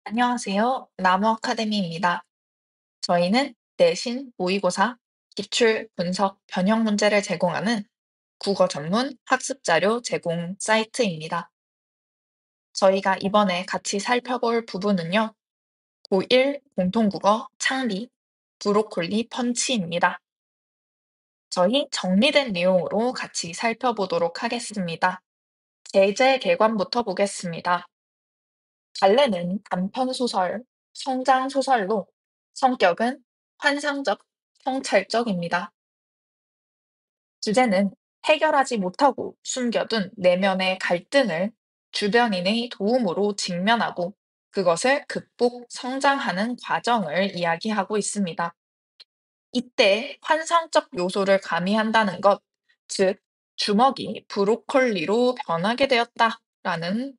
안녕하세요. 나무 아카데미입니다. 저희는 내신, 모의고사, 기출, 분석, 변형 문제를 제공하는 국어 전문 학습 자료 제공 사이트입니다. 저희가 이번에 같이 살펴볼 부분은요, 고1 공통국어 창리, 브로콜리 펀치입니다. 저희 정리된 내용으로 같이 살펴보도록 하겠습니다. 제재 개관부터 보겠습니다. 갈래는 단편 소설, 성장 소설로 성격은 환상적, 성찰적입니다. 주제는 해결하지 못하고 숨겨둔 내면의 갈등을 주변인의 도움으로 직면하고 그것을 극복, 성장하는 과정을 이야기하고 있습니다. 이때 환상적 요소를 가미한다는 것, 즉, 주먹이 브로콜리로 변하게 되었다라는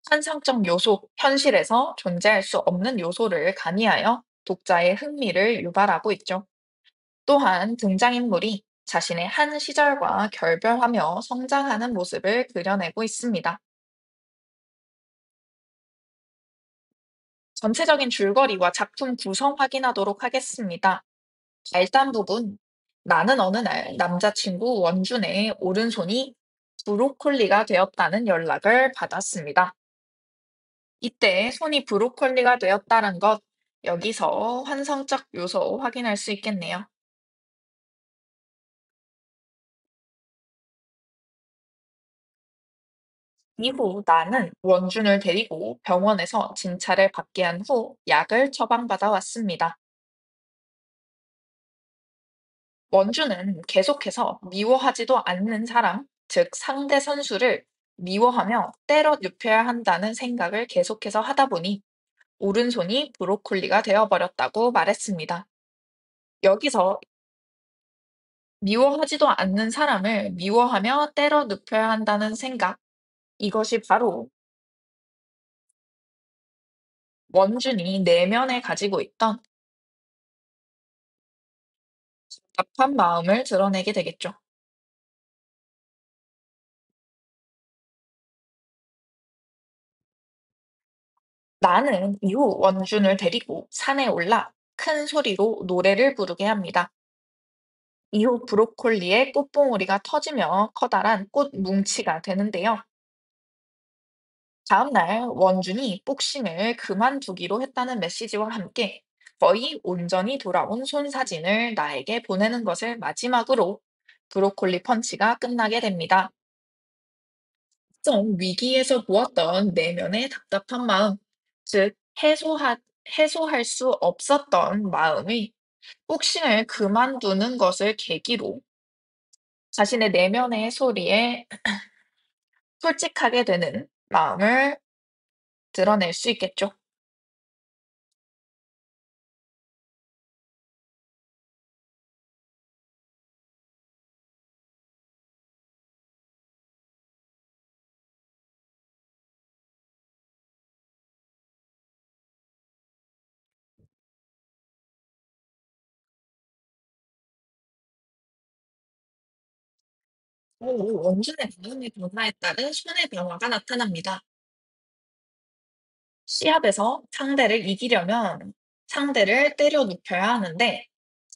환상적 요소, 현실에서 존재할 수 없는 요소를 가미하여 독자의 흥미를 유발하고 있죠. 또한 등장인물이 자신의 한 시절과 결별하며 성장하는 모습을 그려내고 있습니다. 전체적인 줄거리와 작품 구성 확인하도록 하겠습니다. 일단 부분, 나는 어느 날 남자친구 원준의 오른손이 브로콜리가 되었다는 연락을 받았습니다. 이때 손이 브로콜리가 되었다는 것, 여기서 환상적 요소 확인할 수 있겠네요. 이후 나는 원준을 데리고 병원에서 진찰을 받게 한 후 약을 처방받아 왔습니다. 원준은 계속해서 미워하지도 않는 사람, 즉 상대 선수를 미워하며 때려 눕혀야 한다는 생각을 계속해서 하다 보니 오른손이 브로콜리가 되어버렸다고 말했습니다. 여기서 미워하지도 않는 사람을 미워하며 때려 눕혀야 한다는 생각, 이것이 바로 원준이 내면에 가지고 있던 답답한 마음을 드러내게 되겠죠. 나는 이후 원준을 데리고 산에 올라 큰 소리로 노래를 부르게 합니다. 이후 브로콜리의 꽃봉오리가 터지며 커다란 꽃 뭉치가 되는데요. 다음 날 원준이 복싱을 그만두기로 했다는 메시지와 함께 거의 온전히 돌아온 손 사진을 나에게 보내는 것을 마지막으로 브로콜리 펀치가 끝나게 됩니다. 좀 위기에서 보았던 내면의 답답한 마음, 즉 해소할 수 없었던 마음이 복싱을 그만두는 것을 계기로 자신의 내면의 소리에 솔직하게 되는 마음을 드러낼 수 있겠죠. 원준의 마음의 변화에 따른 손의 변화가 나타납니다. 시합에서 상대를 이기려면 상대를 때려 눕혀야 하는데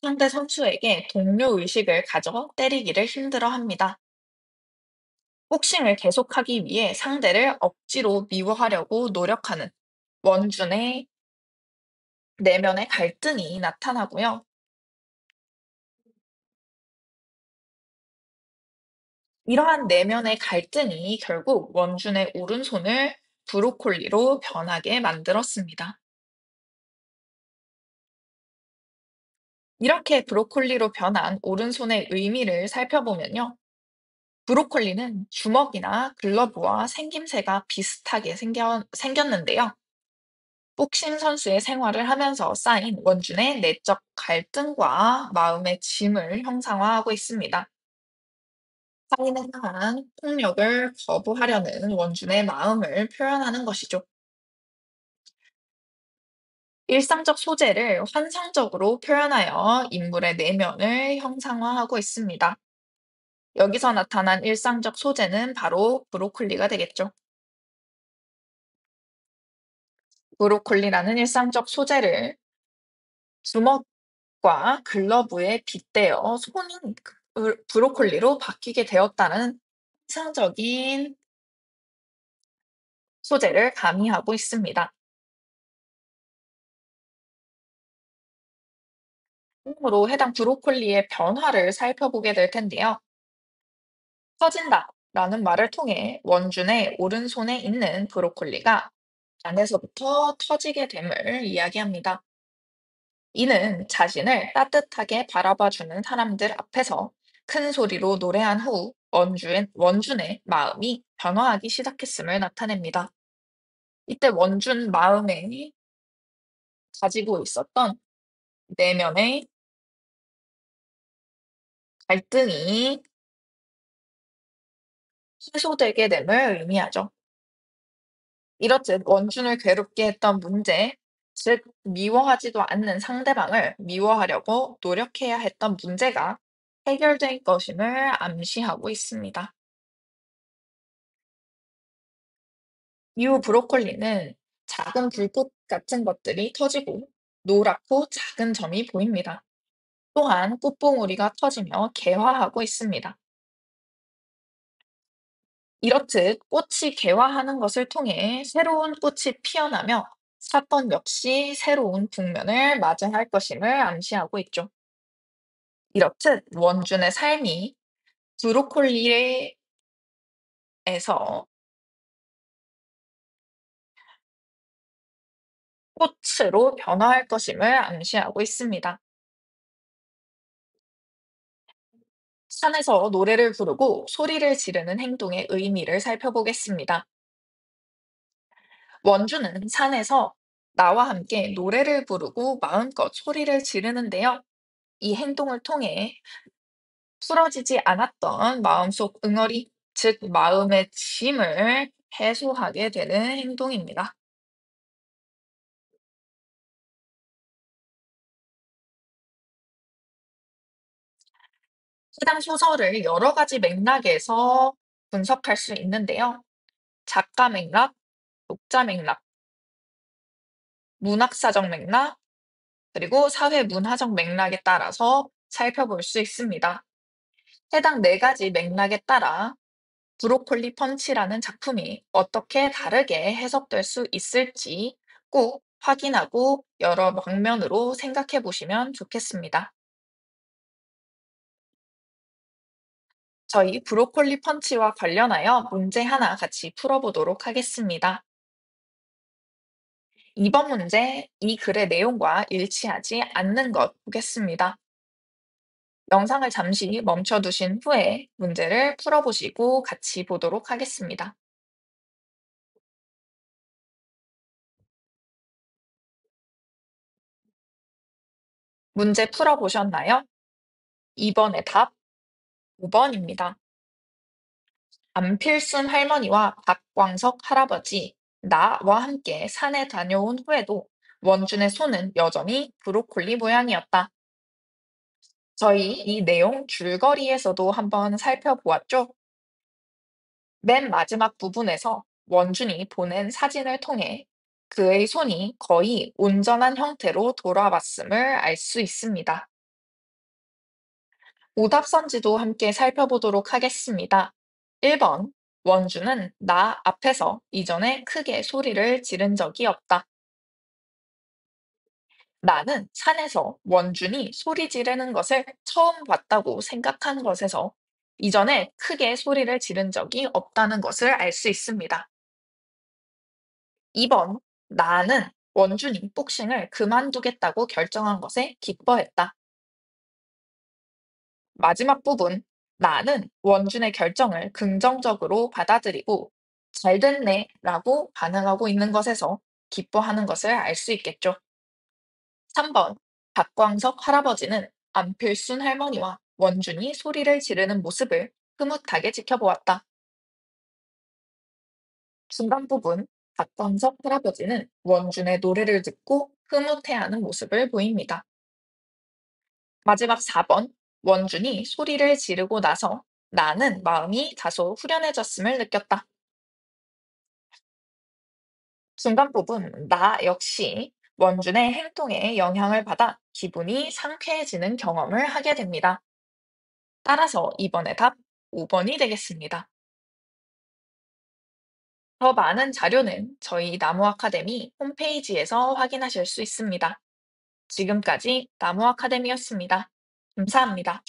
상대 선수에게 동료 의식을 가져 때리기를 힘들어 합니다. 복싱을 계속하기 위해 상대를 억지로 미워하려고 노력하는 원준의 내면의 갈등이 나타나고요. 이러한 내면의 갈등이 결국 원준의 오른손을 브로콜리로 변하게 만들었습니다. 이렇게 브로콜리로 변한 오른손의 의미를 살펴보면요. 브로콜리는 주먹이나 글러브와 생김새가 비슷하게 생겼는데요. 복싱 선수의 생활을 하면서 쌓인 원준의 내적 갈등과 마음의 짐을 형상화하고 있습니다. 타인에 향한 폭력을 거부하려는 원준의 마음을 표현하는 것이죠. 일상적 소재를 환상적으로 표현하여 인물의 내면을 형상화하고 있습니다. 여기서 나타난 일상적 소재는 바로 브로콜리가 되겠죠. 브로콜리라는 일상적 소재를 주먹과 글러브에 빗대어 손이 브로콜리로 바뀌게 되었다는 이상적인 소재를 가미하고 있습니다. 다음으로 해당 브로콜리의 변화를 살펴보게 될 텐데요. 터진다 라는 말을 통해 원준의 오른손에 있는 브로콜리가 안에서부터 터지게 됨을 이야기합니다. 이는 자신을 따뜻하게 바라봐주는 사람들 앞에서 큰 소리로 노래한 후 원준의 마음이 변화하기 시작했음을 나타냅니다. 이때 원준 마음에 가지고 있었던 내면의 갈등이 해소되게 됨을 의미하죠. 이렇듯 원준을 괴롭게 했던 문제, 즉 미워하지도 않는 상대방을 미워하려고 노력해야 했던 문제가 해결된 것임을 암시하고 있습니다. 이후 브로콜리는 작은 불꽃 같은 것들이 터지고 노랗고 작은 점이 보입니다. 또한 꽃봉오리가 터지며 개화하고 있습니다. 이렇듯 꽃이 개화하는 것을 통해 새로운 꽃이 피어나며 사건 역시 새로운 국면을 맞이할 것임을 암시하고 있죠. 이렇듯 원준의 삶이 브로콜리에서 꽃으로 변화할 것임을 암시하고 있습니다. 산에서 노래를 부르고 소리를 지르는 행동의 의미를 살펴보겠습니다. 원주는 산에서 나와 함께 노래를 부르고 마음껏 소리를 지르는데요. 이 행동을 통해 풀어지지 않았던 마음속 응어리, 즉 마음의 짐을 해소하게 되는 행동입니다. 해당 소설을 여러 가지 맥락에서 분석할 수 있는데요. 작가 맥락, 독자 맥락, 문학사적 맥락, 그리고 사회 문화적 맥락에 따라서 살펴볼 수 있습니다. 해당 네 가지 맥락에 따라 브로콜리 펀치라는 작품이 어떻게 다르게 해석될 수 있을지 꼭 확인하고 여러 방면으로 생각해 보시면 좋겠습니다. 저희 브로콜리 펀치와 관련하여 문제 하나 같이 풀어보도록 하겠습니다. 이번 문제, 이 글의 내용과 일치하지 않는 것 보겠습니다. 영상을 잠시 멈춰두신 후에 문제를 풀어보시고 같이 보도록 하겠습니다. 문제 풀어보셨나요? 이번의 답 5번입니다. 안필순 할머니와 박광석 할아버지, 나와 함께 산에 다녀온 후에도 원준의 손은 여전히 브로콜리 모양이었다. 저희 이 내용 줄거리에서도 한번 살펴보았죠? 맨 마지막 부분에서 원준이 보낸 사진을 통해 그의 손이 거의 온전한 형태로 돌아왔음을 알 수 있습니다. 오답선지도 함께 살펴보도록 하겠습니다. 1번. 원주는 나 앞에서 이전에 크게 소리를 지른 적이 없다. 나는 산에서 원준이 소리 지르는 것을 처음 봤다고 생각한 것에서 이전에 크게 소리를 지른 적이 없다는 것을 알 수 있습니다. 2번. 나는 원준이 복싱을 그만두겠다고 결정한 것에 기뻐했다. 마지막 부분, 나는 원준의 결정을 긍정적으로 받아들이고 잘 됐네 라고 반응하고 있는 것에서 기뻐하는 것을 알 수 있겠죠. 3번, 박광석 할아버지는 안필순 할머니와 원준이 소리를 지르는 모습을 흐뭇하게 지켜보았다. 중간 부분, 박광석 할아버지는 원준의 노래를 듣고 흐뭇해하는 모습을 보입니다. 마지막 4번, 원준이 소리를 지르고 나서 나는 마음이 다소 후련해졌음을 느꼈다. 중간 부분, 나 역시 원준의 행동에 영향을 받아 기분이 상쾌해지는 경험을 하게 됩니다. 따라서 이번의 답 5번이 되겠습니다. 더 많은 자료는 저희 나무 아카데미 홈페이지에서 확인하실 수 있습니다. 지금까지 나무 아카데미였습니다. 감사합니다.